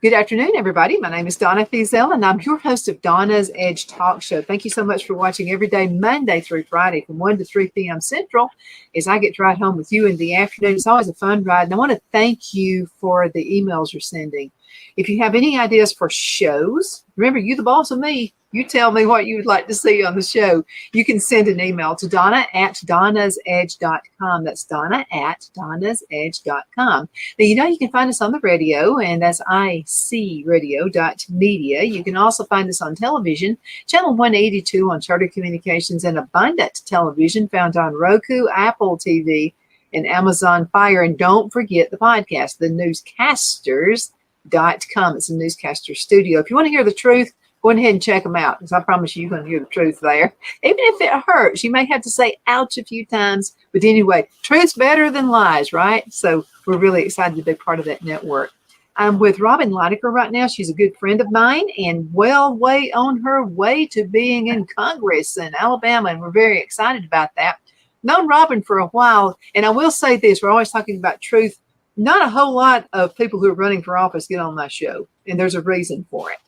Good afternoon, everybody. My name is Donna Fiesel, and I'm your host of Donna's Edge Talk Show. Thank you so much for watching every day, Monday through Friday, from 1 to 3 p.m. Central, as I get to ride home with you in the afternoon. It's always a fun ride, and I want to thank you for the emails you're sending. If you have any ideas for shows, remember, you're the boss of me. You tell me what you would like to see on the show. You can send an email to Donna@donnasedge.com. That's Donna@donnasedge.com. Now, you can find us on the radio, and that's icradio.media. You can also find us on television, channel 182 on Charter Communications and Abundant Television, found on Roku, Apple TV, and Amazon Fire. And don't forget the podcast, the newscasters.com. It's a newscaster studio. If you want to hear the truth, go ahead and check them out, because I promise you're going to hear the truth there. Even if it hurts, you may have to say ouch a few times. But anyway, truth's better than lies, right? So we're really excited to be part of that network. I'm with Robin Litaker right now. She's a good friend of mine and way on her way to being in Congress in Alabama. And we're very excited about that. Known Robin for a while. And I will say this, we're always talking about truth. Not a whole lot of people who are running for office get on my show. And there's a reason for it.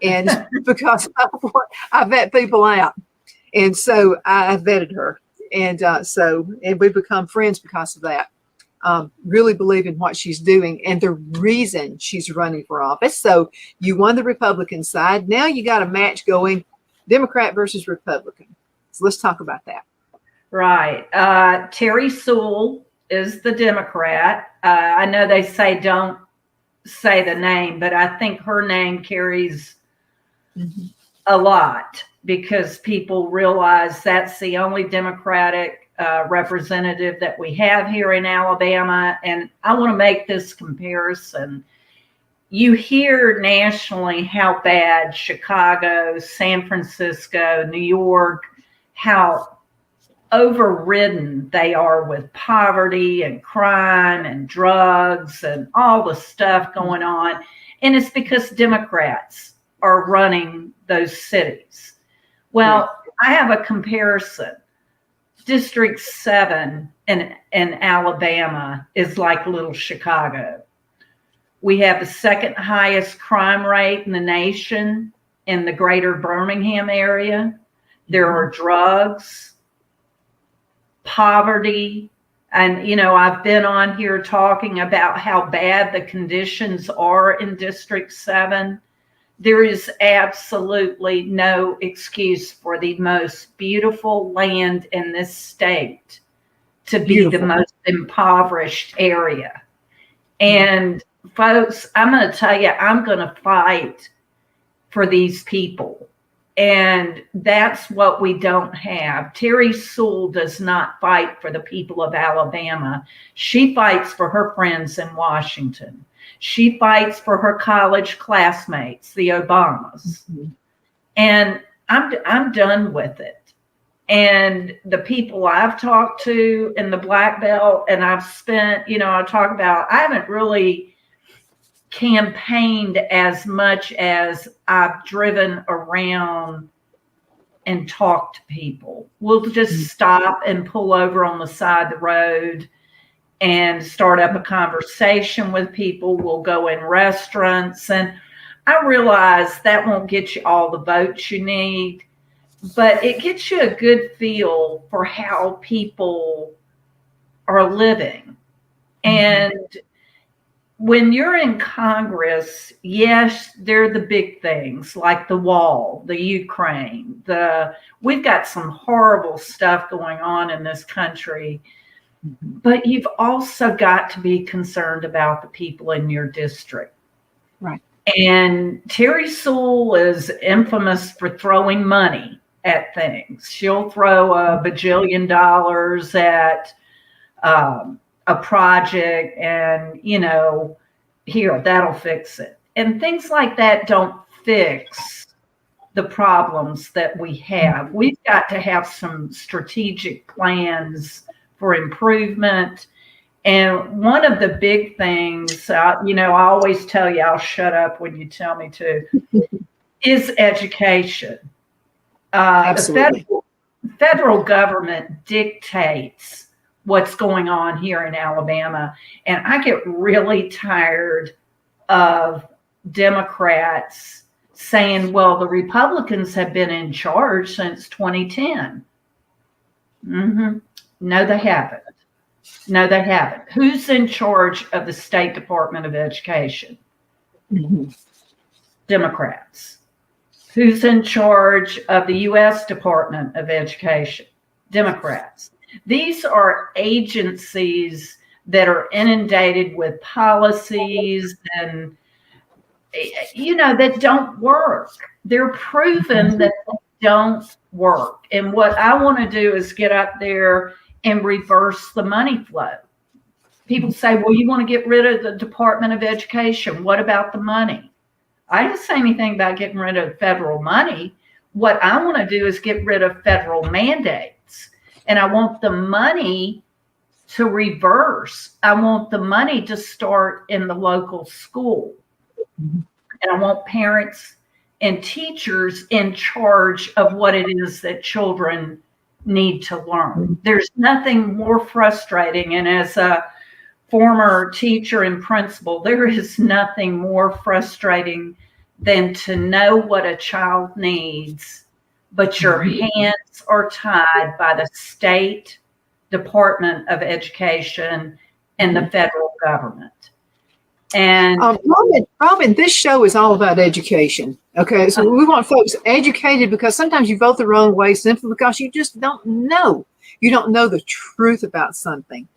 And because I vet people out. And so I vetted her. And we've become friends because of that. Really believe in what she's doing and the reason she's running for office. So you won the Republican side. Now you got a match going, Democrat versus Republican. So let's talk about that. Right. Terry Sewell is the Democrat. I know they say don't say the name, but I think her name carries a lot, because people realize that's the only Democratic representative that we have here in Alabama. And I want to make this comparison. You hear nationally how bad Chicago, San Francisco, New York, how overridden they are with poverty and crime and drugs and all the stuff going on. And it's because Democrats are running those cities. Well, I have a comparison. District 7 in Alabama is like little Chicago. We have the second highest crime rate in the nation in the greater Birmingham area. There are drugs, poverty, and, I've been on here talking about how bad the conditions are in District 7. There is absolutely no excuse for the most beautiful land in this state to be the most impoverished area. And folks, I'm going to tell you, I'm going to fight for these people. And that's what we don't have. Terry Sewell does not fight for the people of Alabama. She fights for her friends in Washington. She fights for her college classmates, the Obamas. And I'm done with it. And the people I've talked to in the Black Belt, and I've spent, I haven't really campaigned as much as I've driven around and talked to people. We'll just stop and pull over on the side of the road and start up a conversation with people. We'll go in restaurants, and I realize that won't get you all the votes you need, but it gets you a good feel for how people are living. And when you're in Congress, yes, they're the big things like the wall, the Ukraine, we've got some horrible stuff going on in this country. But you've also got to be concerned about the people in your district. Right. And Terry Sewell is infamous for throwing money at things. She'll throw a bajillion dollars at a project and, here, that'll fix it. And things like that don't fix the problems that we have. We've got to have some strategic plans for improvement. And one of the big things, I always tell you, I'll shut up when you tell me to, is education. Absolutely. The federal government dictates what's going on here in Alabama. And I get really tired of Democrats saying, well, the Republicans have been in charge since 2010. No, they haven't. No, they haven't. Who's in charge of the State Department of Education? Democrats. Who's in charge of the U.S. Department of Education? Democrats. These are agencies that are inundated with policies and, that don't work. They're proven that they don't work. And what I want to do is get up there and reverse the money flow. People say, well, you want to get rid of the Department of Education. What about the money? I didn't say anything about getting rid of federal money. What I want to do is get rid of federal mandates. And I want the money to reverse. I want the money to start in the local school. And I want parents and teachers in charge of what it is that children need to learn. There's nothing more frustrating. And as a former teacher and principal, there is nothing more frustrating than to know what a child needs, but your hands are tied by the State Department of Education and the federal government. And Robin, this show is all about education. Okay, so we want folks educated, because sometimes you vote the wrong way simply because you just don't know. You don't know the truth about something.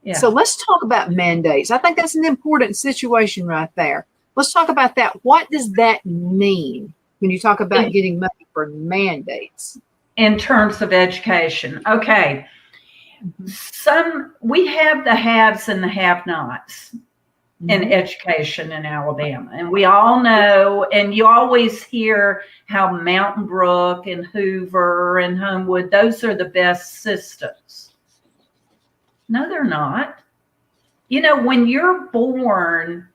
Yeah. So let's talk about mandates. I think that's an important situation right there. Let's talk about that. What does that mean when you talk about getting money for mandates? In terms of education. Okay. We have the haves and the have-nots in education in Alabama. And we all know, and you always hear how Mountain Brook and Hoover and Homewood, those are the best systems. No, they're not. When you're born,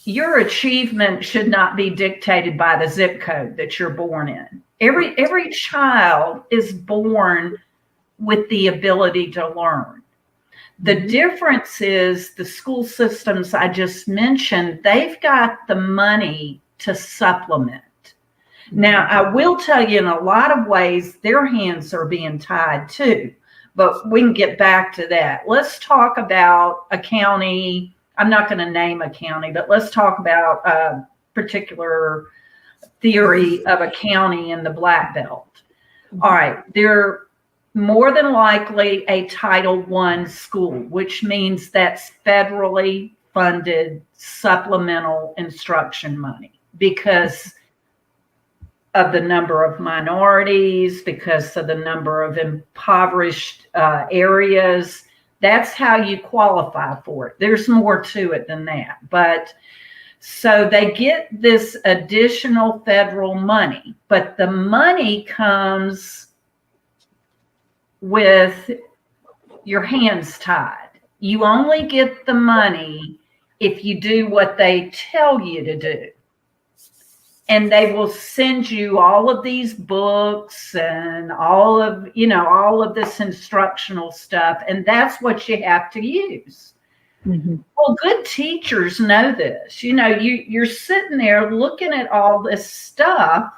your achievement should not be dictated by the zip code that you're born in. Every child is born with the ability to learn. The difference is the school systems I just mentioned, they've got the money to supplement. Now, I will tell you, in a lot of ways, their hands are being tied too, but we can get back to that. Let's talk about a county. I'm not going to name a county, but let's talk about a particular theory of a county in the Black Belt. All right, they're more than likely a Title I school, which means that's federally funded supplemental instruction money because of the number of minorities, because of the number of impoverished areas. That's how you qualify for it. There's more to it than that. But so they get this additional federal money, but the money comes with your hands tied. You only get the money if you do what they tell you to do. And they will send you all of these books and all of this instructional stuff. And that's what you have to use. Well, good teachers know this. You're sitting there looking at all this stuff,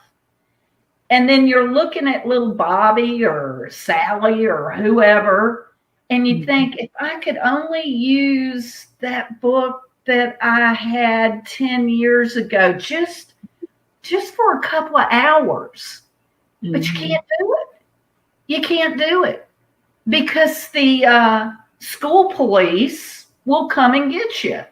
and then you're looking at little Bobby or Sally or whoever, and you think, if I could only use that book that I had 10 years ago, just for a couple of hours. But you can't do it. You can't do it because the school police will come and get you.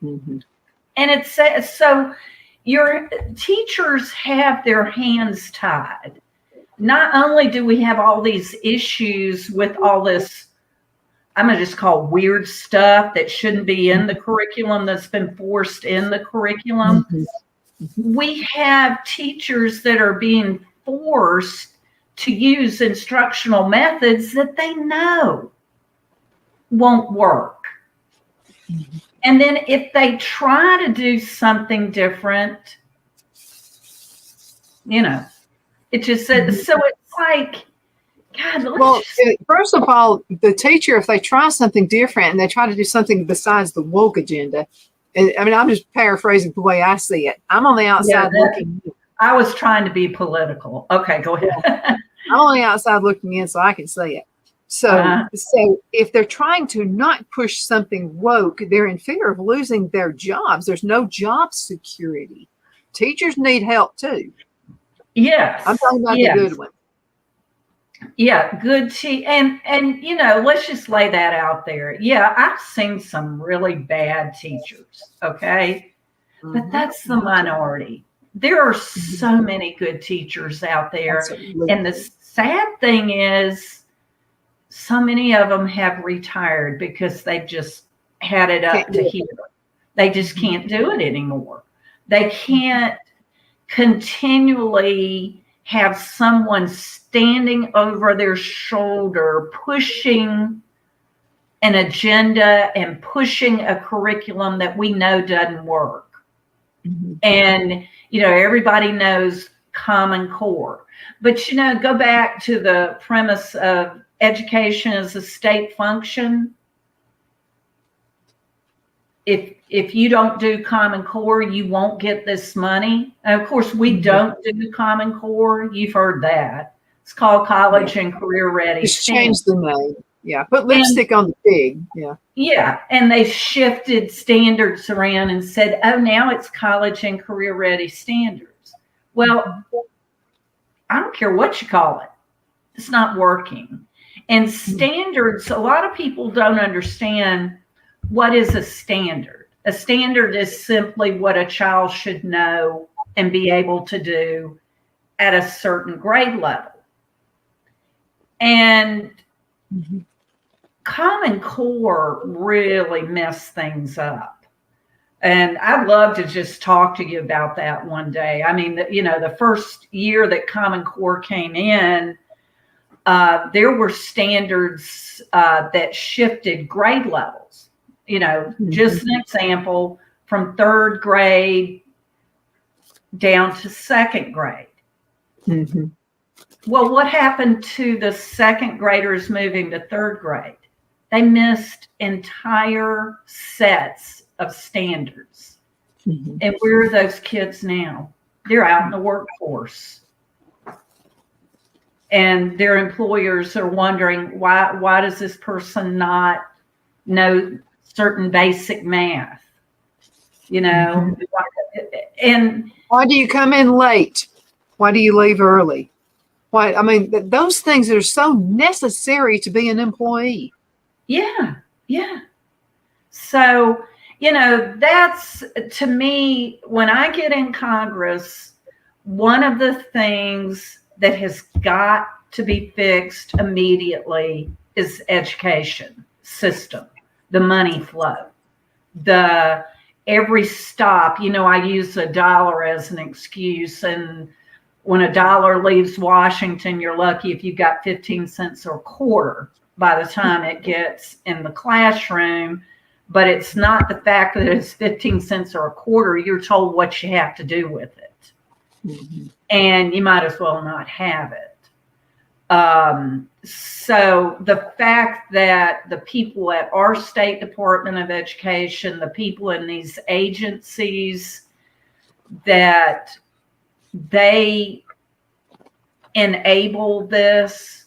And it says, so your teachers have their hands tied. Not only do we have all these issues with all this, I'm going to just call weird stuff that shouldn't be in the curriculum, that's been forced in the curriculum. We have teachers that are being forced to use instructional methods that they know won't work. And then if they try to do something different, it just says, so it's like, God, first of all, the teacher, if they try something different and they try to do something besides the woke agenda, And, I mean, I'm just paraphrasing the way I see it. I'm on the outside looking in. I was trying to be political. Okay, go ahead. I'm on the outside looking in so I can see it. So, so if they're trying to not push something woke, they're in fear of losing their jobs. There's no job security. Teachers need help too. Yes. I'm talking about the good one. Yeah, good and you know, let's just lay that out there. Yeah, I've seen some really bad teachers, okay? But that's the minority. There are so many good teachers out there. Absolutely. And the sad thing is so many of them have retired because they've just had it up to here. They just can't do it anymore. They can't continually have someone standing over their shoulder, pushing an agenda and pushing a curriculum that we know doesn't work. And, you know, everybody knows Common Core. But, you know, go back to the premise of education as a state function. If you don't do Common Core, you won't get this money. And of course, we don't do Common Core. You've heard that. It's called College and Career Ready. Just change the name. Yeah, put lipstick on the pig. Yeah. Yeah, and they shifted standards around and said, oh, now it's College and Career Ready standards. Well, I don't care what you call it. It's not working. And standards, a lot of people don't understand what is a standard. A standard is simply what a child should know and be able to do at a certain grade level. And Common Core really messed things up. And I'd love to just talk to you about that one day. I mean, you know, the first year that Common Core came in, there were standards that shifted grade levels. You know, just an example, from third grade down to second grade. Well, what happened to the second graders moving to third grade? They missed entire sets of standards. And where are those kids now? They're out in the workforce. And their employers are wondering, why does this person not know certain basic math? You know, and why do you come in late? Why do you leave early? Why? I mean, those things are so necessary to be an employee. Yeah. So, you know, that's, to me, when I get in Congress, one of the things that has got to be fixed immediately is education system, the money flow, every stop. You know, I use $1 as an excuse, and when $1 leaves Washington, you're lucky if you got 15 cents or a quarter by the time it gets in the classroom. But it's not the fact that it's 15 cents or a quarter. You're told what you have to do with it. And you might as well not have it. So the fact that the people at our State Department of Education, the people in these agencies, that they enable this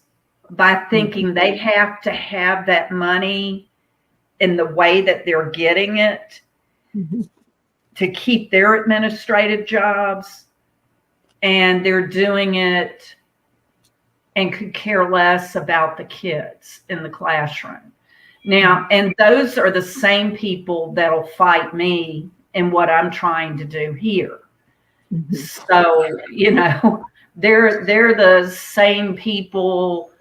by thinking they have to have that money in the way that they're getting it to keep their administrative jobs, and they're doing it and could care less about the kids in the classroom. Now, and those are the same people that'll fight me in what I'm trying to do here. So, you know, they're the same people,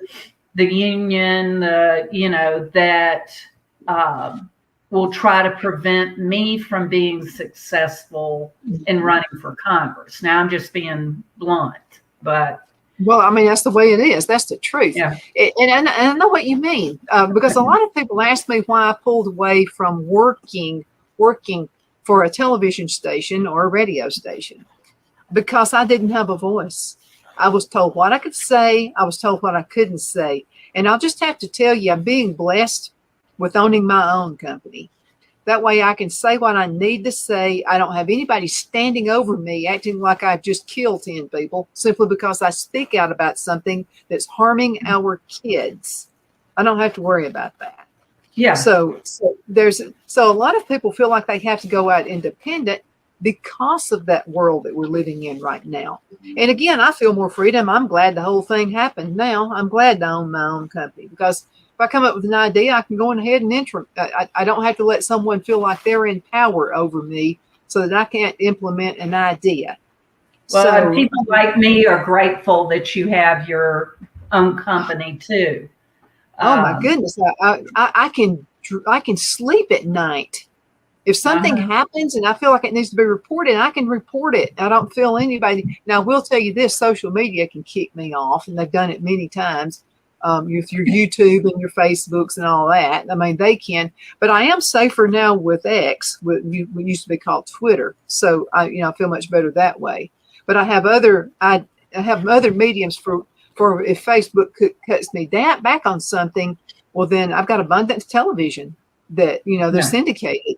the union, that will try to prevent me from being successful in running for Congress. Now, I'm just being blunt, but. Well, I mean, that's the way it is. That's the truth. Yeah. And I know what you mean, because a lot of people ask me why I pulled away from working for a television station or a radio station, because I didn't have a voice. I was told what I could say. I was told what I couldn't say. And I'll just have to tell you, I'm being blessed with owning my own company. That way I can say what I need to say. I don't have anybody standing over me acting like I've just killed 10 people simply because I speak out about something that's harming our kids. I don't have to worry about that. Yeah. So a lot of people feel like they have to go out independent because of that world that we're living in right now. And again, I feel more freedom. I'm glad the whole thing happened now. I'm glad to own my own company, because if I come up with an idea, I can go ahead and enter. I don't have to let someone feel like they're in power over me so that I can't implement an idea. Well, So people like me are grateful that you have your own company too. oh my goodness, I can sleep at night. If something happens and I feel like it needs to be reported, I can report it. I don't feel anybody. Now, I will tell you this, social media can kick me off, and they've done it many times. With your YouTube and your Facebooks and all that. I mean, they can, but I am safer now with X, what used to be called Twitter. So I feel much better that way. But I have other mediums for if Facebook cuts me back on something, well, then I've got Abundance Television that, they're syndicated.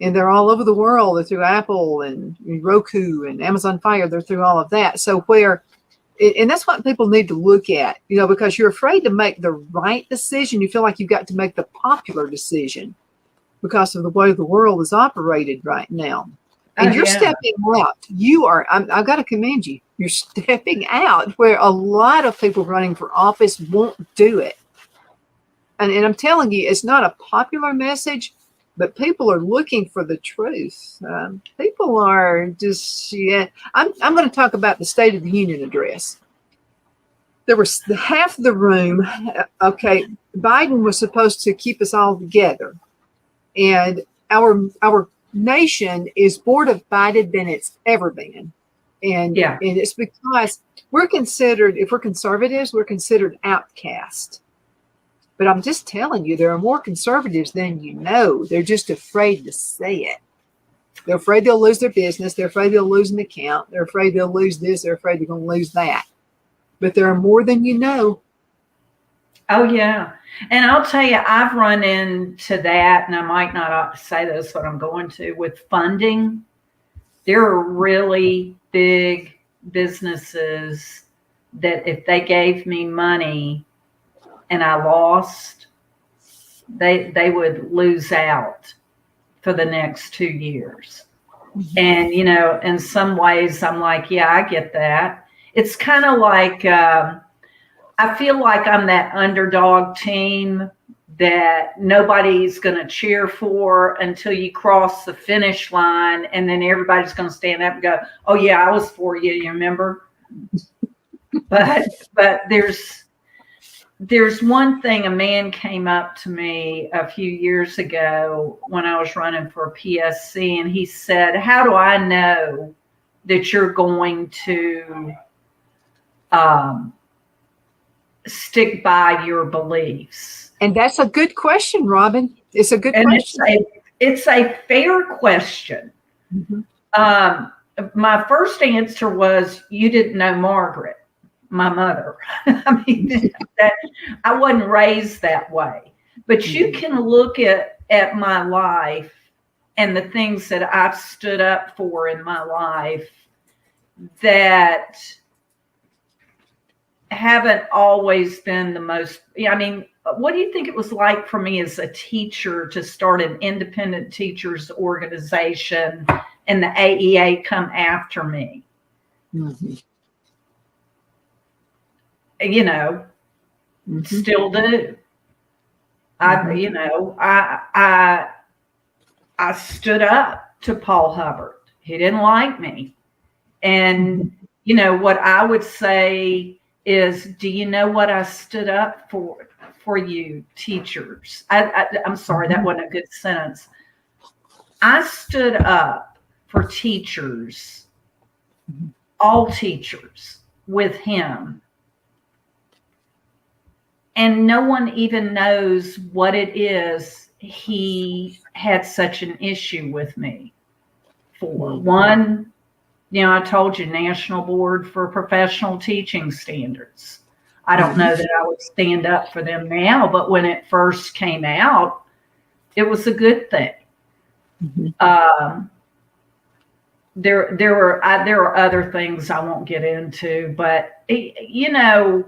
And they're all over the world. They're through Apple and Roku and Amazon Fire. They're through all of that. So and that's what people need to look at, because you're afraid to make the right decision. You feel like you've got to make the popular decision because of the way the world is operated right now. And you're stepping out. I've got to commend you. You're stepping out where a lot of people running for office won't do it. And I'm telling you, it's not a popular message, but people are looking for the truth. People are just, I'm going to talk about the State of the Union address. There was half the room. Okay, Biden was supposed to keep us all together. And our nation is more divided than it's ever been. And it's because we're considered, if we're conservatives, we're considered outcast. But I'm just telling you, there are more conservatives than you know. They're just afraid to say it. They're afraid they'll lose their business. They're afraid they'll lose an account. They're afraid they'll lose this. They're afraid they're going to lose that. But there are more than you know. Oh, yeah. And I'll tell you, I've run into that, and I might not say this, but I'm going to, with funding. There are really big businesses that if they gave me money and I lost, they would lose out for the next 2 years. Mm-hmm. And, in some ways I'm like, yeah, I get that. It's kind of like, I feel like I'm that underdog team that nobody's going to cheer for until you cross the finish line. And then everybody's going to stand up and go, oh yeah, I was for you. You remember? But there's one thing. A man came up to me a few years ago when I was running for PSC, and he said, how do I know that you're going to stick by your beliefs? And that's a good question, Robin. It's a good question. It's a fair question. Mm-hmm. My first answer was, you didn't know Margaret, my mother. I mean, I wasn't raised that way. But you can look at my life and the things that I've stood up for in my life that haven't always been the most, what do you think it was like for me as a teacher to start an independent teachers organization and the AEA come after me? Mm-hmm. Still do. Mm-hmm. I stood up to Paul Hubbard. He didn't like me. And, what I would say is, do you know what I stood up for you teachers? I'm sorry, that wasn't a good sentence. I stood up for teachers, all teachers, with him. And no one even knows what it is he had such an issue with me for. One, I told you, National Board for Professional Teaching Standards. I don't know that I would stand up for them now, but when it first came out, it was a good thing. Mhm. There are other things I won't get into, but you know,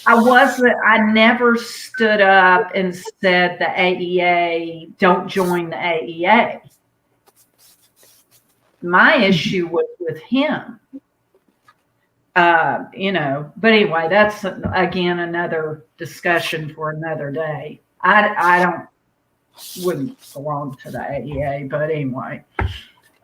I never stood up and said the AEA, don't join the AEA. My issue was with him. You know, but anyway, that's again another discussion for another day. I wouldn't belong to the AEA, but anyway.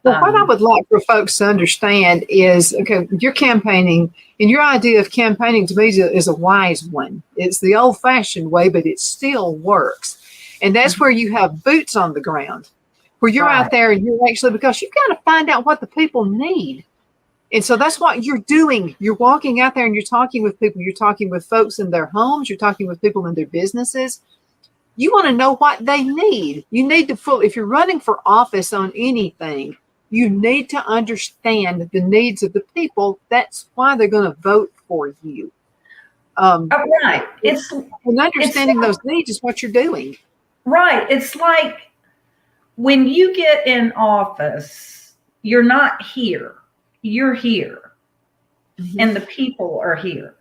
Well, what I would like for folks to understand is, okay, you're campaigning, and your idea of campaigning to me is a wise one. It's the old-fashioned way, but it still works. And that's where you have boots on the ground, where you're out there and you're actually, because you've got to find out what the people need. And so that's what you're doing. You're walking out there and you're talking with people. You're talking with folks in their homes. You're talking with people in their businesses. You want to know what they need. You need to if you're running for office on anything, you need to understand the needs of the people. That's why they're going to vote for you. Right. And understanding those needs is what you're doing. Right. It's like when you get in office, you're not here. You're here. Mm-hmm. And the people are here.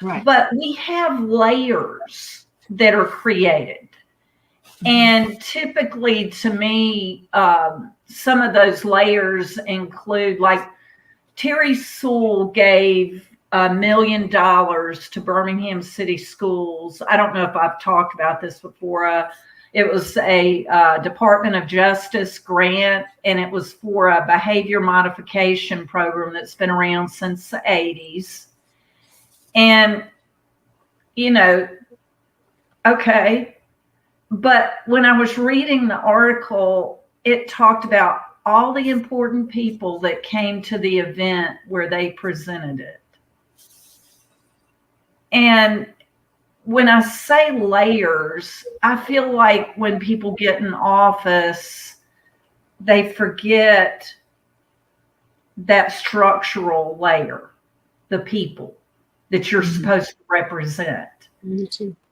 Right. But we have layers that are created. Mm-hmm. And typically, to me, some of those layers include, like, Terry Sewell gave $1 million to Birmingham City Schools. I don't know if I've talked about this before. It was a Department of Justice grant, and it was for a behavior modification program that's been around since the 80s. And, you know, okay. But when I was reading the article, it talked about all the important people that came to the event where they presented it. And when I say layers, I feel like when people get in office, they forget that structural layer, the people that you're mm-hmm. supposed to represent.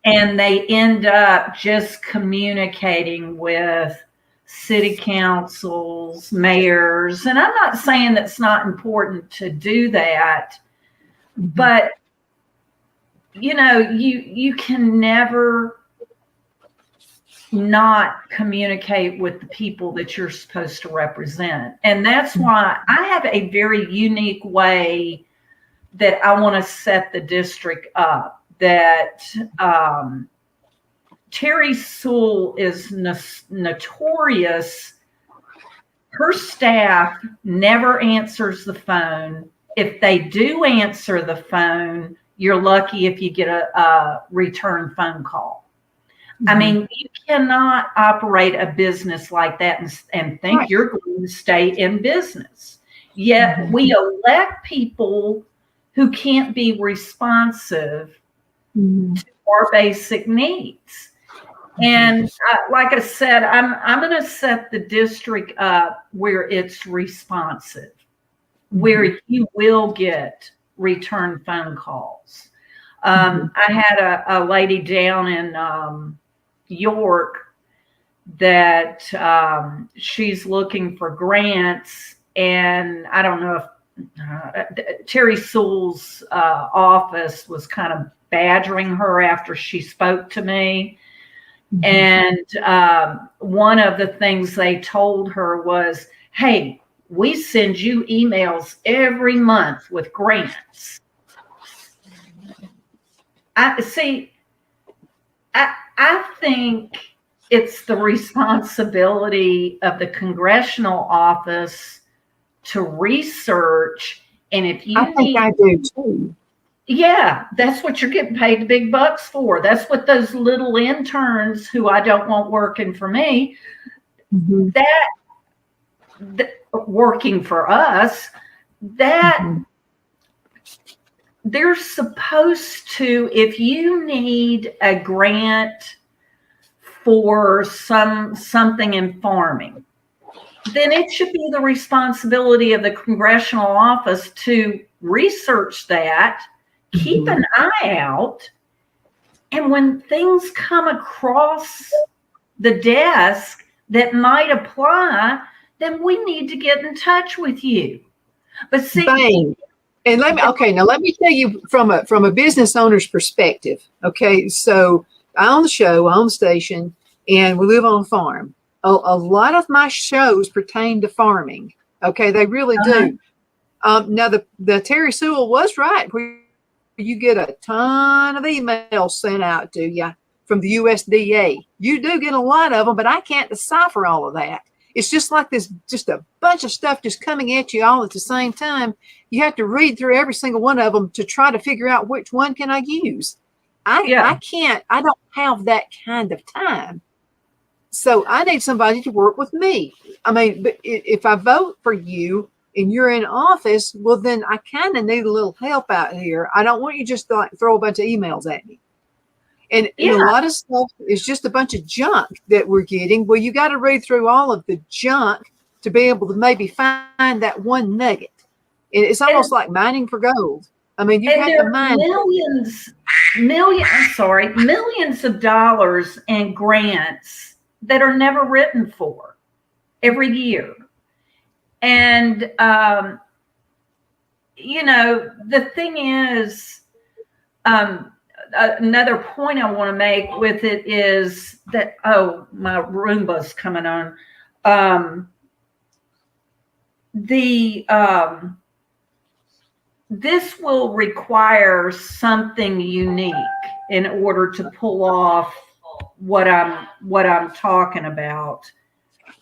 And they end up just communicating with city councils, mayors. And I'm not saying that's not important to do that, mm-hmm. but you know, you can never not communicate with the people that you're supposed to represent. And that's why I have a very unique way that I want to set the district up. That Terry Sewell is notorious. Her staff never answers the phone. If they do answer the phone, you're lucky if you get a return phone call. Mm-hmm. I mean, you cannot operate a business like that and think right. you're going to stay in business. Yet mm-hmm. we elect people who can't be responsive mm-hmm. to our basic needs. And like I said, I'm going to set the district up where it's responsive, mm-hmm. where you will get return phone calls. Mm-hmm. I had a lady down in York that she's looking for grants, and I don't know if Terry Sewell's office was kind of badgering her after she spoke to me. Mm-hmm. And one of the things they told her was, hey, we send you emails every month with grants. I think it's the responsibility of the Congressional office to research. And if you I do too. Yeah, that's what you're getting paid the big bucks for. That's what those little interns who I don't want working for me, mm-hmm. that working for us, that mm-hmm. they're supposed to, if you need a grant for something in farming, then it should be the responsibility of the Congressional office to research that, keep mm-hmm. an eye out, and when things come across the desk that might apply, then we need to get in touch with you. But see, Bang. And let me tell you from a business owner's perspective. Okay, so I own the show, I own the station, and we live on a farm. A lot of my shows pertain to farming. Okay, they really do. Now the Terry Sewell was right, where you get a ton of emails sent out to you from the USDA. You do get a lot of them, but I can't decipher all of that. It's just like this, just a bunch of stuff just coming at you all at the same time. You have to read through every single one of them to try to figure out which one can I use. I can't, I don't have that kind of time. So I need somebody to work with me. I mean, but if I vote for you and you're in office, well, then I kind of need a little help out here. I don't want you just to like throw a bunch of emails at me. And a lot of stuff is just a bunch of junk that we're getting. Well, you got to read through all of the junk to be able to maybe find that one nugget. And it's almost like mining for gold. I mean, you have to mine millions of dollars in grants that are never written for every year. And, the thing is, another point I want to make with it is that, my Roomba's coming on. This will require something unique in order to pull off what I'm talking about.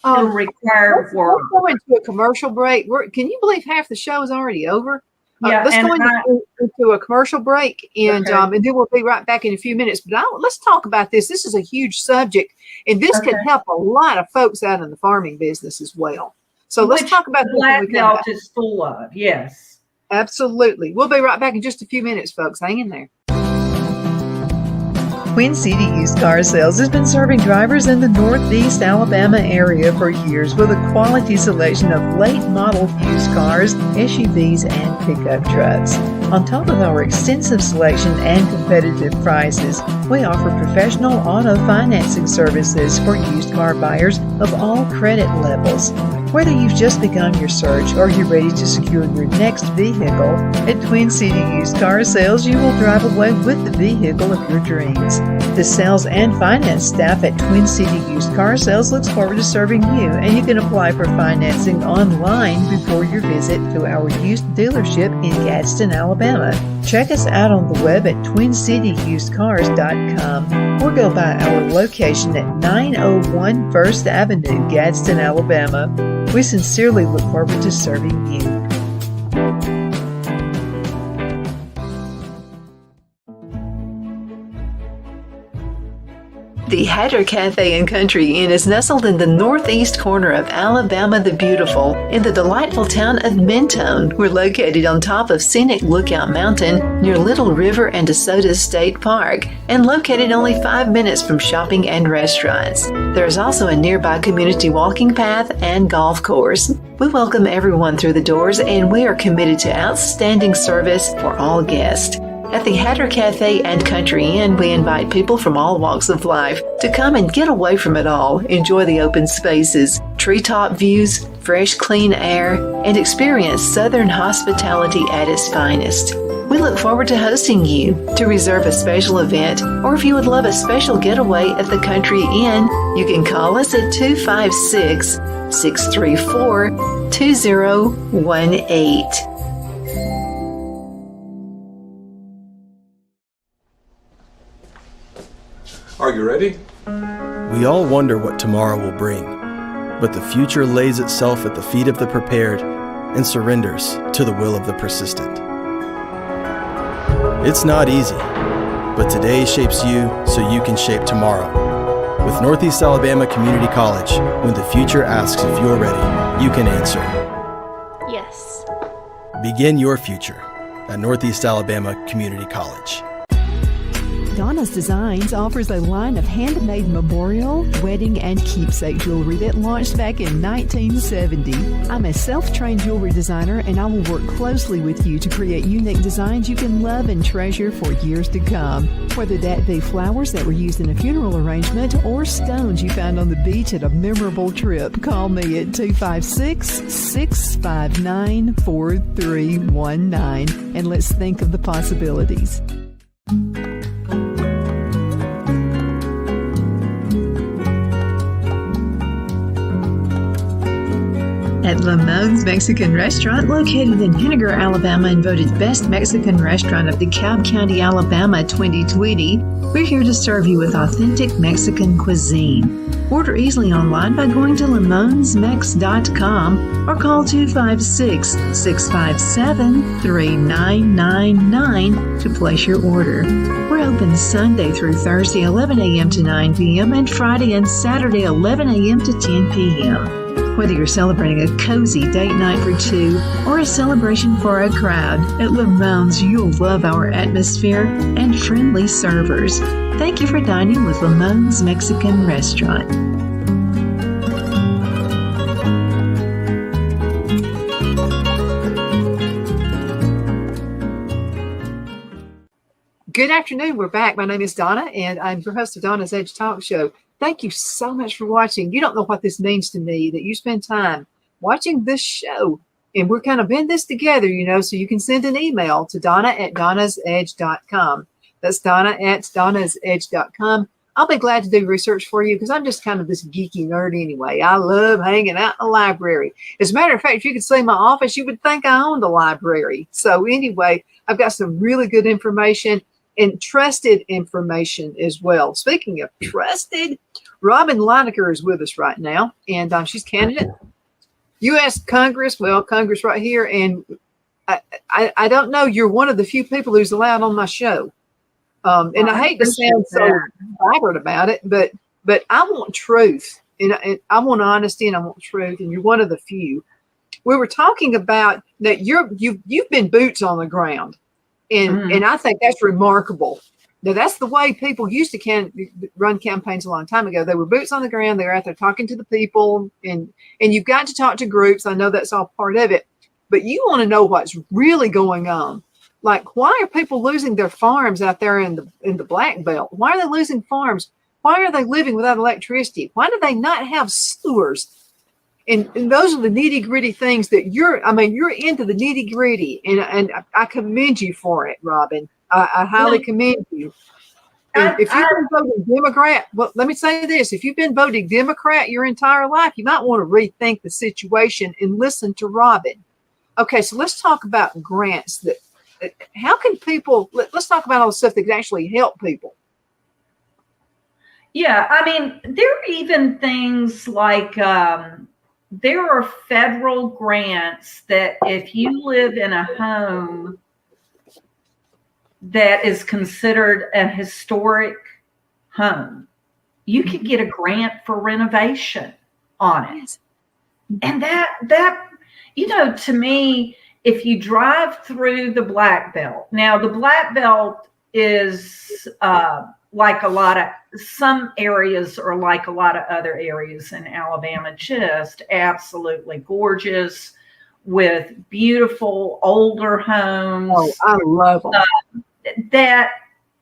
It'll require work. Let's go into a commercial break. Can you believe half the show is already over? Yeah, let's go into a commercial break, and then we'll be right back in a few minutes. But let's talk about this. This is a huge subject, and this can help a lot of folks out in the farming business as well. So let's talk about this. Black Belt is full of, yes. Absolutely. We'll be right back in just a few minutes, folks. Hang in there. Twin City Used Car Sales has been serving drivers in the Northeast Alabama area for years with a quality selection of late model used cars, SUVs, and pickup trucks. On top of our extensive selection and competitive prices, we offer professional auto financing services for used car buyers of all credit levels. Whether you've just begun your search or you're ready to secure your next vehicle, at Twin City Used Car Sales, you will drive away with the vehicle of your dreams. The sales and finance staff at Twin City Used Car Sales looks forward to serving you, and you can apply for financing online before your visit to our used dealership in Gadsden, Alabama. Check us out on the web at twincityusedcars.com or go by our location at 901 First Avenue, Gadsden, Alabama. We sincerely look forward to serving you. The Hatter Cafe and Country Inn is nestled in the northeast corner of Alabama the Beautiful in the delightful town of Mentone. We're located on top of scenic Lookout Mountain near Little River and DeSoto State Park and located only 5 minutes from shopping and restaurants. There is also a nearby community walking path and golf course. We welcome everyone through the doors, and we are committed to outstanding service for all guests. At the Hatter Cafe and Country Inn, we invite people from all walks of life to come and get away from it all, enjoy the open spaces, treetop views, fresh, clean air, and experience Southern hospitality at its finest. We look forward to hosting you. To reserve a special event, or if you would love a special getaway at the Country Inn, you can call us at 256-634-2018. Are you ready? We all wonder what tomorrow will bring, but the future lays itself at the feet of the prepared and surrenders to the will of the persistent. It's not easy, but today shapes you so you can shape tomorrow. With Northeast Alabama Community College, when the future asks if you're ready, you can answer yes. Begin your future at Northeast Alabama Community College. Donna's Designs offers a line of handmade memorial, wedding, and keepsake jewelry that launched back in 1970. I'm a self-trained jewelry designer, and I will work closely with you to create unique designs you can love and treasure for years to come. Whether that be flowers that were used in a funeral arrangement or stones you found on the beach at a memorable trip, call me at 256-659-4319 and let's think of the possibilities. At Lamone's Mexican Restaurant, located in Henniger, Alabama, and voted Best Mexican Restaurant of DeKalb County, Alabama 2020, we're here to serve you with authentic Mexican cuisine. Order easily online by going to lamonsmex.com or call 256-657-3999 to place your order. We're open Sunday through Thursday, 11 a.m. to 9 p.m. and Friday and Saturday, 11 a.m. to 10 p.m. Whether you're celebrating a cozy date night for two or a celebration for a crowd, at Lamone's you'll love our atmosphere and friendly servers. Thank you for dining with Lamone's Mexican Restaurant. Good afternoon. We're back. My name is Donna, and I'm your host of Donna's Edge Talk Show. Thank you so much for watching. You don't know what this means to me, that you spend time watching this show. And we're kind of in this together, you know, so you can send an email to donna@donnasedge.com. That's donna@donnasedge.com. I'll be glad to do research for you because I'm just kind of this geeky nerd anyway. I love hanging out in the library. As a matter of fact, if you could see my office, you would think I owned a library. So anyway, I've got some really good information and trusted information as well. Speaking of trusted, Robin Litaker is with us right now, and she's candidate U.S. Congress. Well, Congress right here, and I don't know. You're one of the few people who's allowed on my show, and I hate to sound so vibrant about it, but I want truth, and I want honesty, and I want truth, and you're one of the few. We were talking about that you've been boots on the ground. And I think that's remarkable. Now, that's the way people used to run campaigns a long time ago. They were boots on the ground. They were out there talking to the people, and you've got to talk to groups. I know that's all part of it, but you want to know what's really going on. Like, why are people losing their farms out there in the Black Belt? Why are they losing farms? Why are they living without electricity? Why do they not have sewers? And those are the nitty gritty things that you're into the nitty gritty, and I commend you for it, Robin. I highly commend you. And if you've been voting Democrat, well, let me say this: if you've been voting Democrat your entire life, you might want to rethink the situation and listen to Robin. Okay, so let's talk about grants. How can people? Let's talk about all the stuff that can actually help people. Yeah, I mean, there are even things like. There are federal grants that if you live in a home that is considered a historic home, you could get a grant for renovation on it. And that, you know, to me, if you drive through the Black Belt, now the Black Belt is like some areas are like a lot of other areas in Alabama, just absolutely gorgeous with beautiful older homes. Oh, I love them. That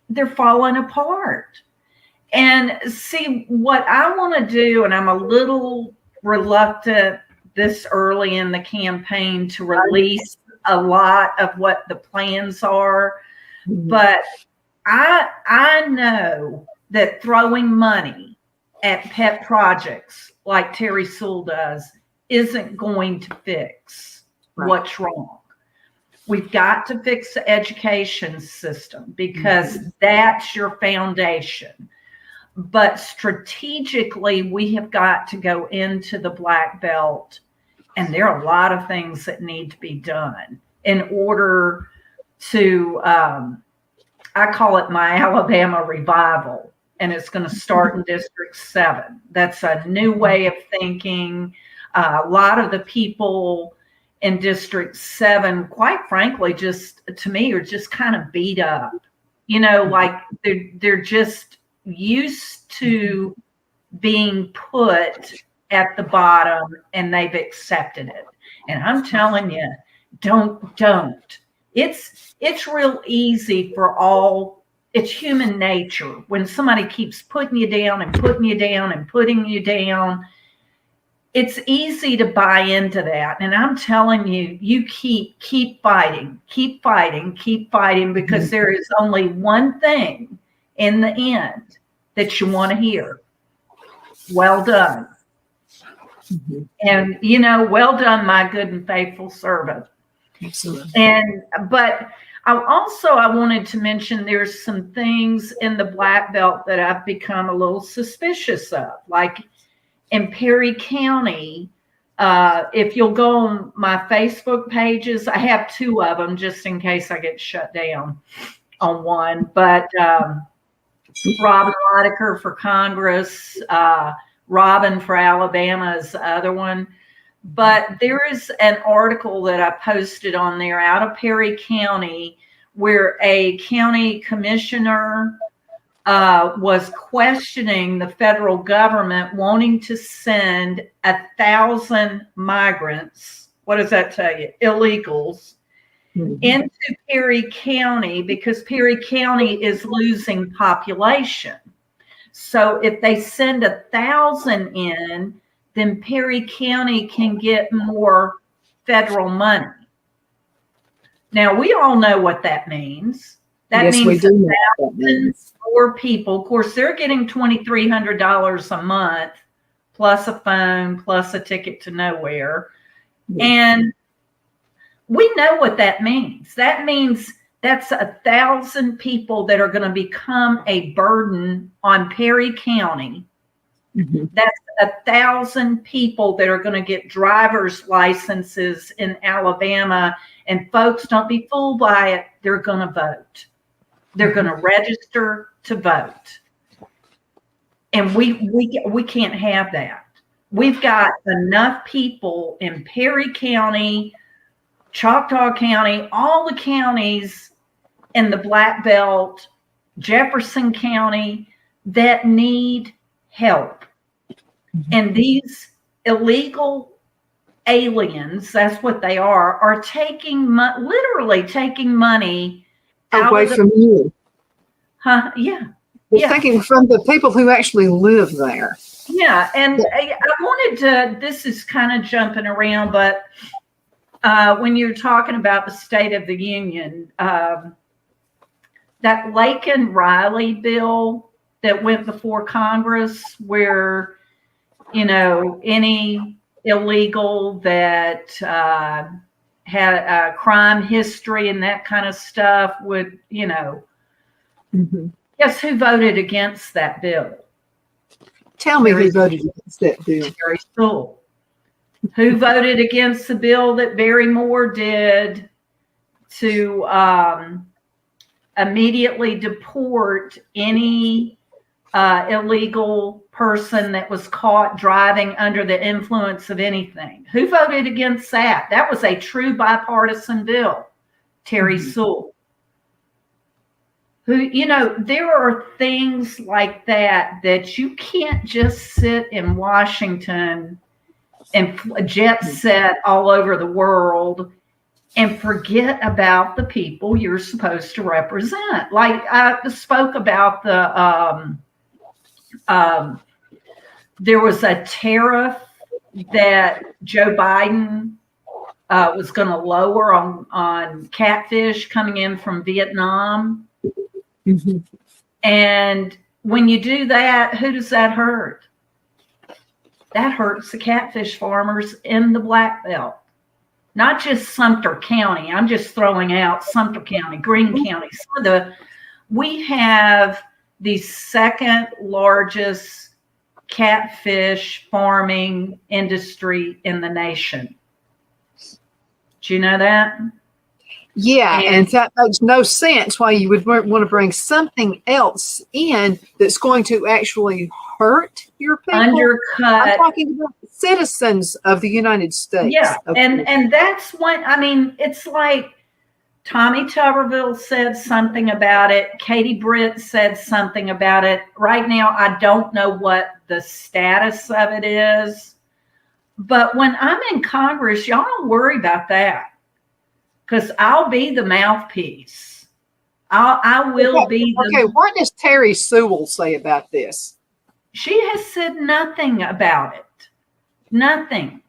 they're falling apart. And see, what I want to do, and I'm a little reluctant this early in the campaign to release a lot of what the plans are, but I know that throwing money at pet projects like Terry Sewell does isn't going to fix what's wrong. We've got to fix the education system because that's your foundation. But strategically, we have got to go into the Black Belt, and there are a lot of things that need to be done in order to I call it my Alabama revival, and it's going to start in District 7. That's a new way of thinking. A lot of the people in District 7, quite frankly, just to me, are just kind of beat up. like they're just used to being put at the bottom, and they've accepted it. And I'm telling you, don't. It's real easy it's human nature. When somebody keeps putting you down and putting you down and putting you down, it's easy to buy into that. And I'm telling you, you keep fighting, because there is only one thing in the end that you want to hear. Well done. And, well done, my good and faithful servant. Absolutely. But I wanted to mention there's some things in the black belt that I've become a little suspicious of, like in Perry County. If you'll go on my Facebook pages, I have 2 of them just in case I get shut down on one. But Robin Litaker for Congress, Robin for Alabama is the other one. But there is an article that I posted on there out of Perry County where a county commissioner was questioning the federal government wanting to send 1,000 migrants. What does that tell you? Illegals into Perry County, because Perry County is losing population. So if they send 1,000 in, then Perry County can get more federal money. Now, we all know what that means. That means 1,000 more people. Of course, they're getting $2,300 a month, plus a phone, plus a ticket to nowhere. And we know what that means. That means that's 1,000 people that are going to become a burden on Perry County. That's 1,000 people that are going to get driver's licenses in Alabama. And folks, don't be fooled by it. They're going to vote. They're going to register to vote. And we can't have that. We've got enough people in Perry County, Choctaw County, all the counties in the Black Belt, Jefferson County, that need help. And these illegal aliens, that's what they are taking literally taking money away from you. Huh? Yeah. They're taking from the people who actually live there. Yeah. And I wanted to, this is kind of jumping around, but when you're talking about the State of the Union, that Laken Riley bill that went before Congress, where, any illegal that had a crime history and that kind of stuff would, guess who voted against that bill? Tell me who voted against that bill. Terry Sewell. Who voted against the bill that Barry Moore did to immediately deport any illegal person that was caught driving under the influence of anything? Who voted against that? That was a true bipartisan bill. Terry Sewell. Who, there are things like that you can't just sit in Washington and jet set all over the world and forget about the people you're supposed to represent. Like I spoke about there was a tariff that Joe Biden was going to lower on catfish coming in from Vietnam. And when you do that, who does that hurt? That hurts the catfish farmers in the Black Belt, not just Sumter County. I'm just throwing out Sumter County, Greene County. We have the second largest catfish farming industry in the nation. Do you know that? Yeah, and that makes no sense why you would want to bring something else in that's going to actually hurt your people. Undercut. I'm talking about citizens of the United States. Yeah, and that's what, it's like Tommy Tuberville said something about it. Katie Britt said something about it. Right now, I don't know what the status of it is. But when I'm in Congress, y'all don't worry about that, because I'll be the mouthpiece. I will be the. Okay, what does Terry Sewell say about this? She has said nothing about it. Nothing.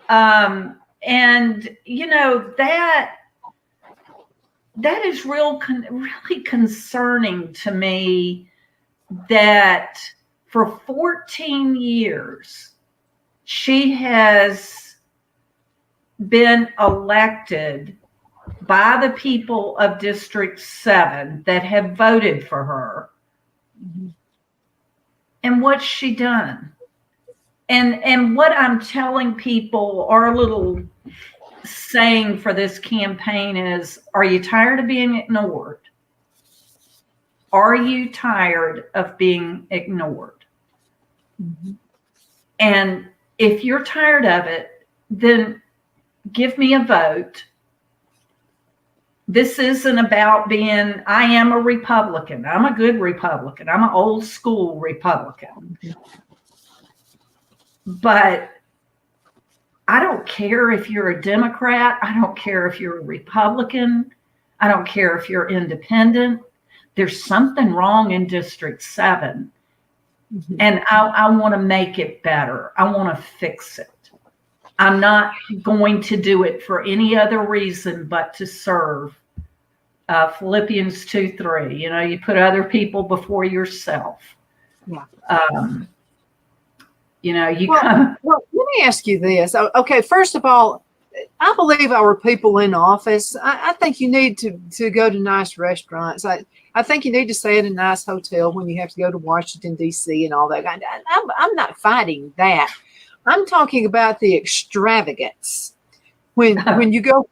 And you know that is really concerning to me, that for 14 years she has been elected by the people of District 7 that have voted for her. Mm-hmm. And what's she done? And what I'm telling people, our little saying for this campaign is, are you tired of being ignored? Are you tired of being ignored? Mm-hmm. And if you're tired of it, then give me a vote. This isn't about being, I am a Republican. I'm a good Republican. I'm an old school Republican. But I don't care if you're a Democrat. I don't care if you're a Republican. I don't care if you're independent. There's something wrong in District 7. Mm-hmm. And I want to make it better. I want to fix it. I'm not going to do it for any other reason but to serve. Philippians 2:3. You know, you put other people before yourself. Yeah. You know, well, let me ask you this. Okay, first of all, I believe our people in office, I think you need to go to nice restaurants. I think you need to stay at a nice hotel when you have to go to Washington, D.C. and all that. I'm not fighting that. I'm talking about the extravagance. When you go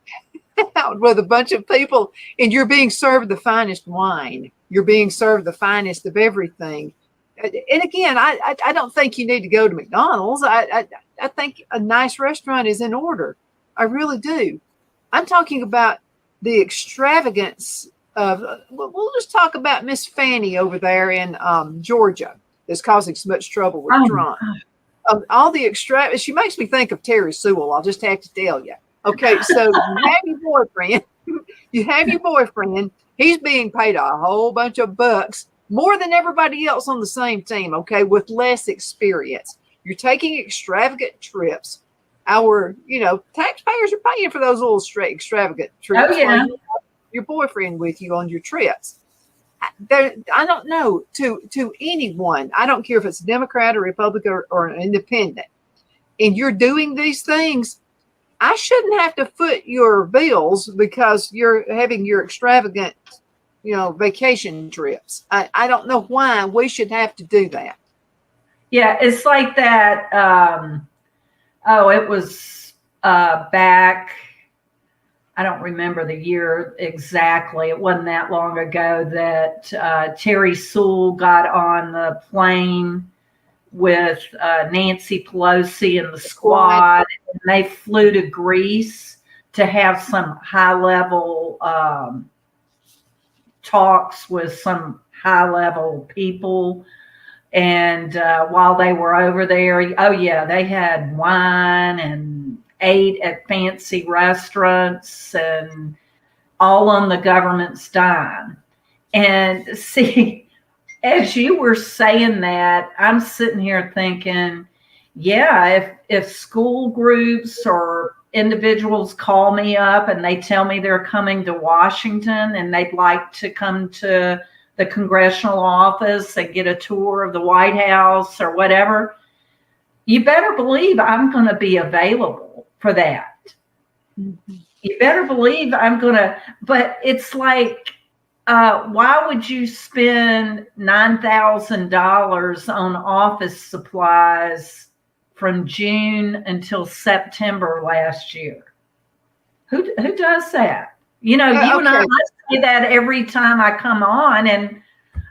out with a bunch of people and you're being served the finest wine, you're being served the finest of everything. And again, I don't think you need to go to McDonald's. I think a nice restaurant is in order. I really do. I'm talking about the extravagance of, we'll just talk about Miss Fanny over there in Georgia that's causing so much trouble with Trump. All the extravagance, she makes me think of Terry Sewell. I'll just have to tell you. Okay, so you have your boyfriend. He's being paid a whole bunch of bucks, more than everybody else on the same team, okay, with less experience. You're taking extravagant trips. Our, taxpayers are paying for those little extravagant trips. Oh, yeah. Your boyfriend with you on your trips. I don't know, to anyone, I don't care if it's a Democrat or Republican or an independent, and you're doing these things, I shouldn't have to foot your bills because you're having your extravagant vacation trips. I don't know why we should have to do that. Yeah, it's like that. It was back, I don't remember the year exactly. It wasn't that long ago that Terry Sewell got on the plane with Nancy Pelosi and the squad, and they flew to Greece to have some high-level talks with some high-level people. And while they were over there, they had wine and ate at fancy restaurants and all on the government's dime. And see, as you were saying that, I'm sitting here thinking, yeah, if school groups or individuals call me up and they tell me they're coming to Washington and they'd like to come to the Congressional office and get a tour of the White House or whatever, you better believe I'm going to be available for that. Mm-hmm. You better believe I'm going to, but it's like, why would you spend $9,000 on office supplies from June until September last year? Who does that? You and I say that every time I come on, and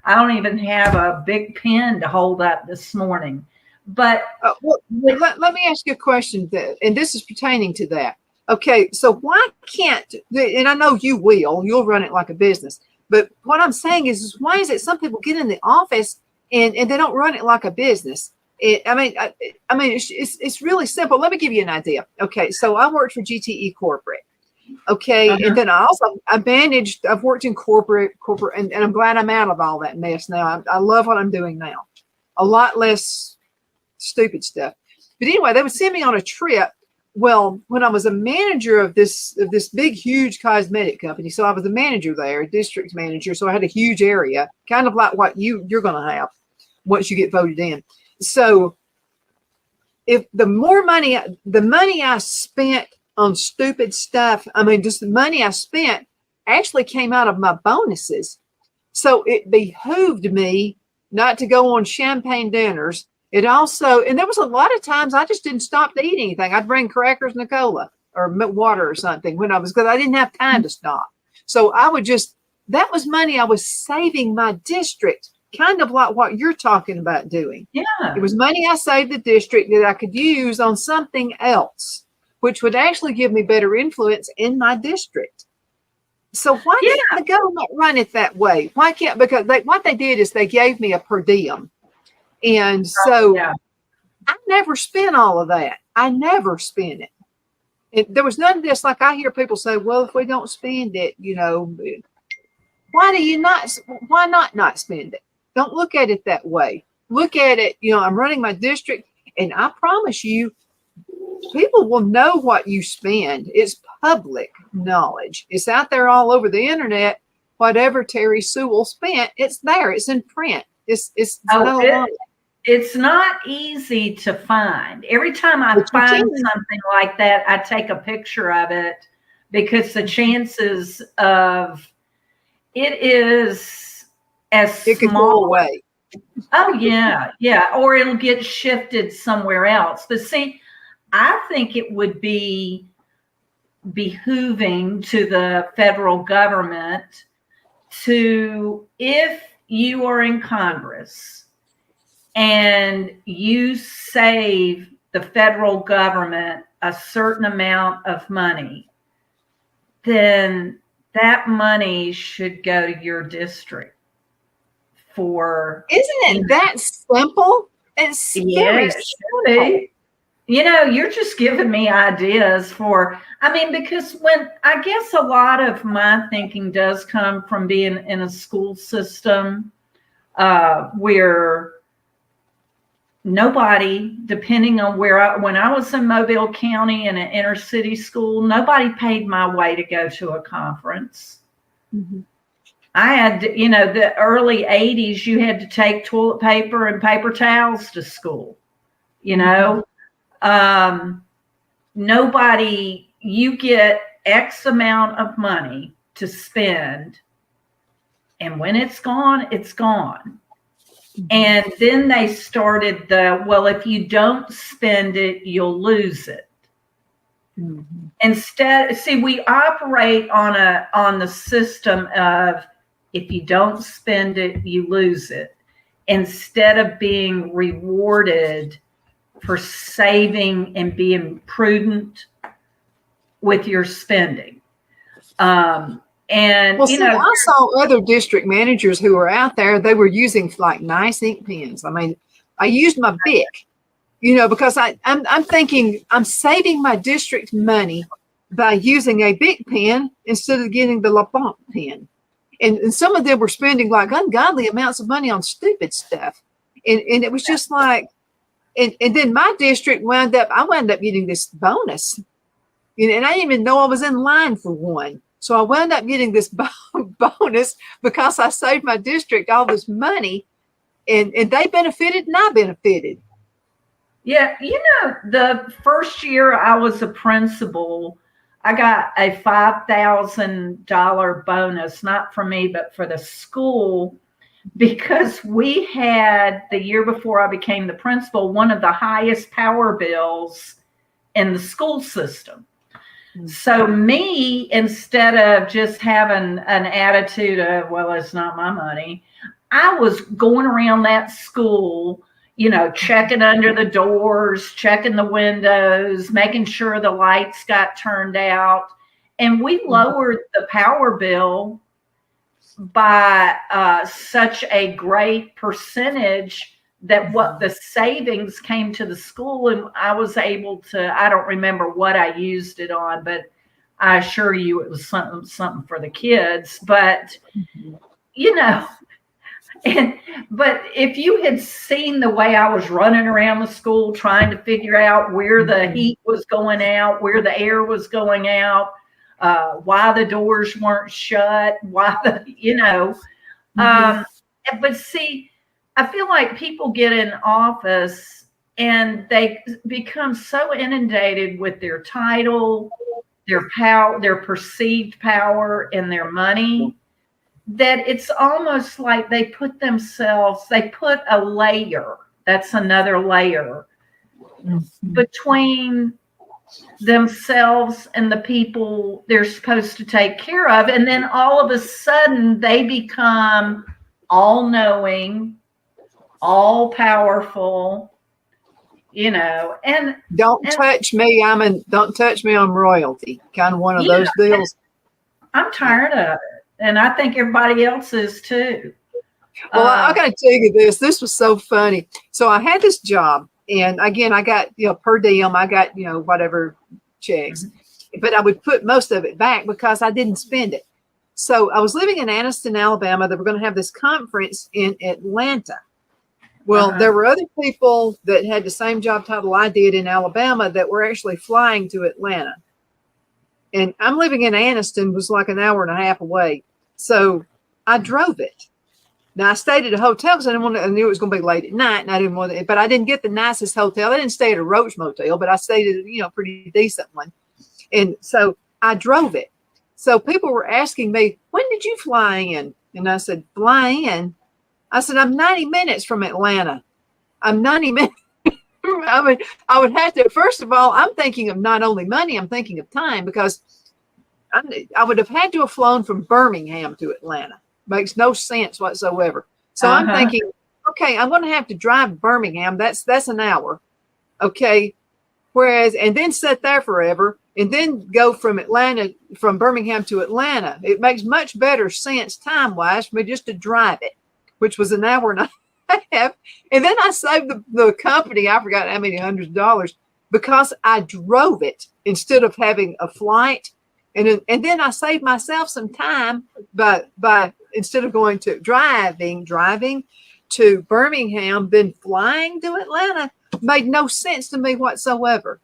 I don't even have a big pen to hold up this morning. But let me ask you a question, and this is pertaining to that. Okay, so why can't, and I know you'll run it like a business, but what I'm saying is why is it some people get in the office and they don't run it like a business? I mean, it's really simple. Let me give you an idea. Okay, so I worked for GTE Corporate. Okay, and then I've worked in corporate, and I'm glad I'm out of all that mess now. I love what I'm doing now. A lot less stupid stuff. But anyway, they would send me on a trip. Well, when I was a manager of this big, huge cosmetic company, so I was a manager there, a district manager. So I had a huge area, kind of like what you're going to have once you get voted in. So if the money I spent on stupid stuff, I mean, just the money I spent actually came out of my bonuses. So it behooved me not to go on champagne dinners. It also, and there was a lot of times I just didn't stop to eat anything. I'd bring crackers and a cola or water or something because I didn't have time to stop. So that was money I was saving my district, kind of like what you're talking about doing. Yeah. It was money I saved the district that I could use on something else, which would actually give me better influence in my district. So why can't the government run it that way? Why can't, because what they did is they gave me a per diem. And so I never spent all of that. I never spent it. There was none of this. Like I hear people say, well, if we don't spend it, why not spend it? Don't look at it that way. Look at it, I'm running my district, and I promise you, people will know what you spend. It's public knowledge. It's out there all over the internet. Whatever Terry Sewell spent, it's there. It's in print. It's not easy to find. Every time I find something like that, I take a picture of it because the chances of it is as it could go away. Oh yeah, yeah, or it'll get shifted somewhere else. But see, I think it would be behooving to the federal government to, if you are in Congress and you save the federal government a certain amount of money, then that money should go to your district for. Isn't it that simple? It's very simple. You're just giving me ideas because when I guess a lot of my thinking does come from being in a school system where nobody, depending on when I was in Mobile County in an inner city school, nobody paid my way to go to a conference. Mm-hmm. I had, the early 80s, you had to take toilet paper and paper towels to school, nobody, you get X amount of money to spend, and when it's gone, it's gone. And then they started if you don't spend it, you'll lose it. Mm-hmm. Instead, we operate on the system of, if you don't spend it, you lose it, instead of being rewarded for saving and being prudent with your spending. I saw other district managers who were out there, they were using like nice ink pens. I mean, I used my Bic, because I'm thinking I'm saving my district money by using a Bic pen instead of getting the LaFont pen. And some of them were spending like ungodly amounts of money on stupid stuff. And it was just like, and then my district wound up getting this bonus. And I didn't even know I was in line for one. So I wound up getting this bonus because I saved my district all this money, and they benefited and I benefited. Yeah. The first year I was a principal, I got a $5,000 bonus, not for me, but for the school, because we had, the year before I became the principal, one of the highest power bills in the school system. So me, instead of just having an attitude of, well, it's not my money, I was going around that school, checking under the doors, checking the windows, making sure the lights got turned out. And we lowered the power bill by such a great percentage that what the savings came to the school, and I was able to, I don't remember what I used it on, but I assure you it was something for the kids. But, but if you had seen the way I was running around the school trying to figure out where the heat was going out, where the air was going out, why the doors weren't shut, but see, I feel like people get in office and they become so inundated with their title, their power, their perceived power, and their money that it's almost like they put a layer, that's another layer, between themselves and the people they're supposed to take care of. And then all of a sudden they become all-knowing, all-powerful, and don't touch me. Don't touch me, I'm royalty. Kind of one of those deals. I'm tired of it. And I think everybody else is too. Well, I got to tell you this. This was so funny. So I had this job, and again, I got, per diem, I got, whatever checks, but I would put most of it back because I didn't spend it. So I was living in Anniston, Alabama. They were going to have this conference in Atlanta. Well, there were other people that had the same job title I did in Alabama that were actually flying to Atlanta. And I'm living in Anniston, was like an hour and a half away. So I drove it. Now I stayed at a hotel because I knew it was going to be late at night, and I didn't want to, but I didn't get the nicest hotel. I didn't stay at a Roach Motel, but I stayed at a pretty decent one. And so I drove it. So people were asking me, when did you fly in? And I said, fly in? I said, I'm 90 minutes from Atlanta. I'm 90 minutes. I would have to, first of all, I'm thinking of not only money, I'm thinking of time, because I would have had to have flown from Birmingham to Atlanta. Makes no sense whatsoever. So I'm thinking, okay, I'm going to have to drive to Birmingham. That's an hour. Okay. Whereas, and then sit there forever and then go from Birmingham to Atlanta. It makes much better sense time-wise for me just to drive it, which was an hour and a half. And then I saved the company, I forgot how many hundreds of dollars, because I drove it instead of having a flight. And then I saved myself some time by instead of going to driving to Birmingham, then flying to Atlanta. Made no sense to me whatsoever.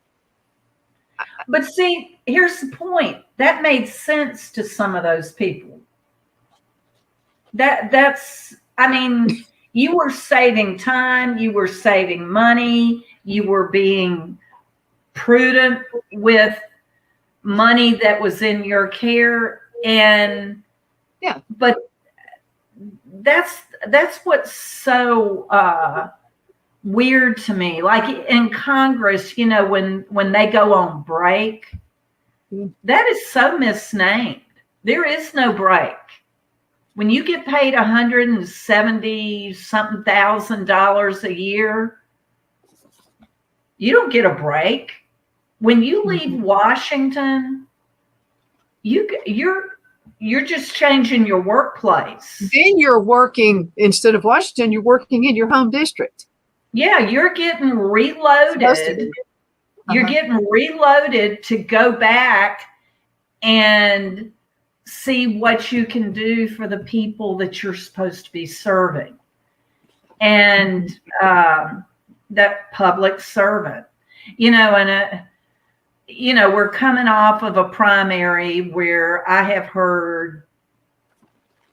But see, here's the point. That made sense to some of those people. You were saving time, you were saving money, you were being prudent with money that was in your care. And yeah, but that's what's so weird to me. Like in Congress, when they go on break, that is so misnamed. There is no break. When you get paid $170-something thousand a year, you don't get a break. When you leave Washington, you're just changing your workplace. Then you're working, instead of Washington, you're working in your home district. Yeah, you're getting reloaded. You're getting reloaded to go back and see what you can do for the people that you're supposed to be serving. And that public servant, we're coming off of a primary where I have heard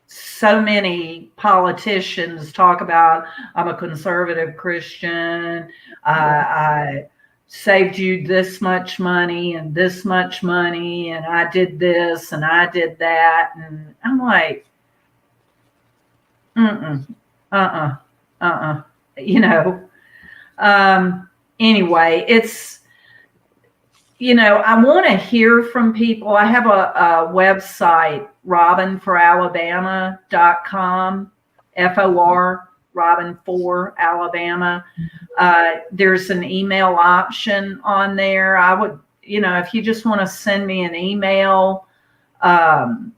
so many politicians talk about, I'm a conservative Christian. I saved you this much money and this much money, and I did this and I did that. And I'm like, anyway, it's, I want to hear from people. I have a website, robinforalabama.com, Robin for Alabama. There's an email option on there. I would, if you just want to send me an email, and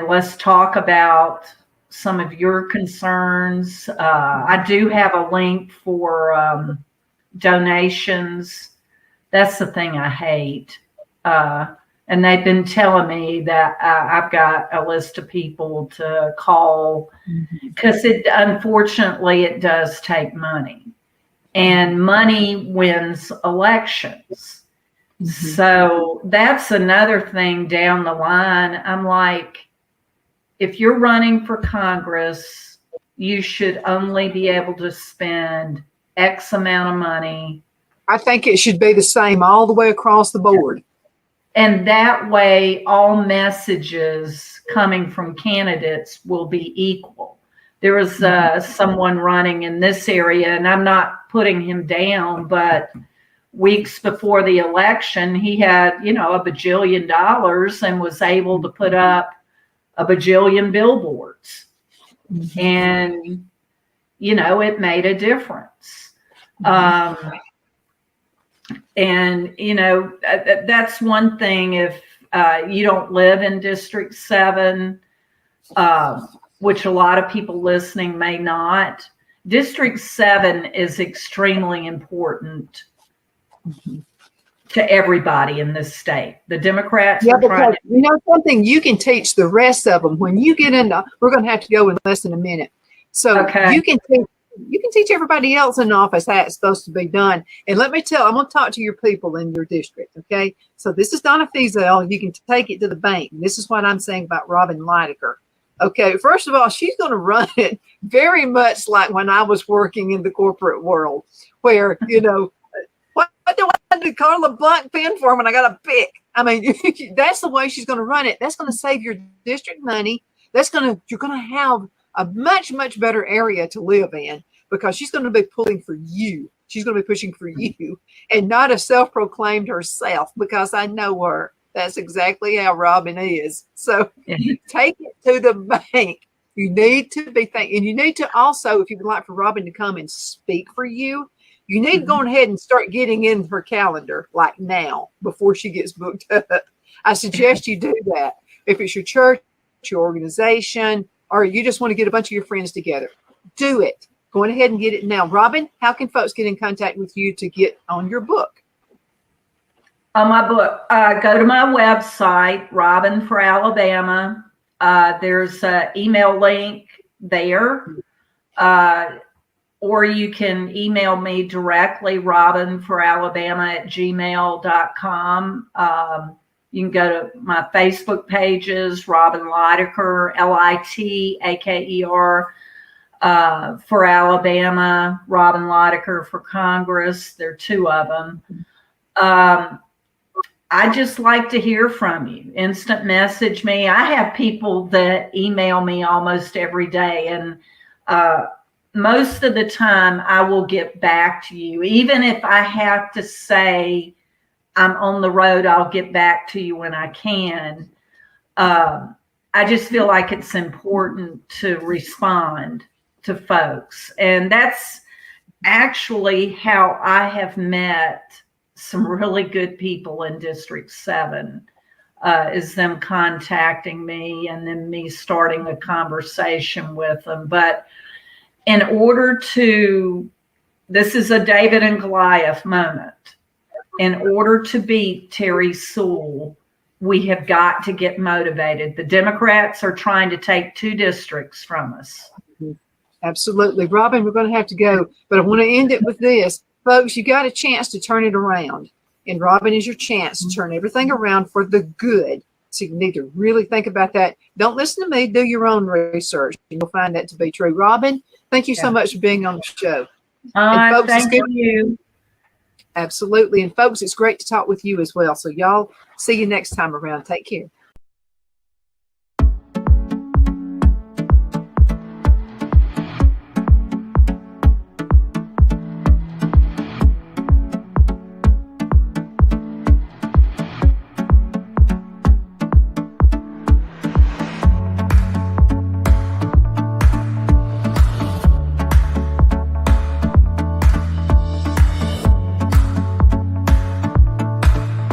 let's talk about some of your concerns. I do have a link for donations. That's the thing I hate. And they've been telling me that I've got a list of people to call because unfortunately, it does take money, and money wins elections. So that's another thing down the line. I'm like, if you're running for Congress, you should only be able to spend X amount of money. I think it should be the same all the way across the board. And that way, all messages coming from candidates will be equal. There was someone running in this area, and I'm not putting him down, but weeks before the election, he had, a bajillion dollars and was able to put up a bajillion billboards. And, it made a difference. And, that's one thing. If you don't live in District 7, which a lot of people listening may not, District 7 is extremely important to everybody in this state. The Democrats are trying to... something you can teach the rest of them. When you get into, we're going to have to go in less than a minute. So you can teach everybody else in office how it's supposed to be done. And let me tell, I'm going to talk to your people in your district, okay? So this is Donna Feazell. You can take it to the bank. And this is what I'm saying about Robin Litaker. Okay, first of all, she's going to run it very much like when I was working in the corporate world, where, what do I do? Carla Blunt pen for when I got a pick? I mean, that's the way she's going to run it. That's going to save your district money. You're going to have a much, much better area to live in because she's going to be pulling for you. She's going to be pushing for you and not a self-proclaimed herself, because I know her. That's exactly how Robin is. So take it to the bank. You need to be thinking, and you need to also, if you would like for Robin to come and speak for you, you need to go ahead and start getting in her calendar like now before she gets booked up. I suggest you do that. If it's your church, your organization, or you just want to get a bunch of your friends together, do it. Go ahead and get it now. Robin, how can folks get in contact with you to get on your book? On my book, go to my website, Robin for Alabama. There's an email link there. Or you can email me directly, robinforalabama@gmail.com. You can go to my Facebook pages, Robin Litaker, Litaker, for Alabama, Robin Litaker for Congress. There are two of them. I just like to hear from you. Instant message me. I have people that email me almost every day, and most of the time I will get back to you. Even if I have to say I'm on the road, I'll get back to you when I can. I just feel like it's important to respond to folks. And that's actually how I have met some really good people in District 7, is them contacting me and then me starting a conversation with them. But in order to, this is a David and Goliath moment. In order to beat Terry Sewell, we have got to get motivated. The Democrats are trying to take 2 districts from us. Absolutely. Robin, we're going to have to go, but I want to end it with this. Folks, you got a chance to turn it around. And Robin is your chance to turn everything around for the good. So you need to really think about that. Don't listen to me. Do your own research. And you'll find that to be true. Robin, thank you so much for being on the show. And folks, thank you. Absolutely. And folks, it's great to talk with you as well. So y'all see you next time around. Take care.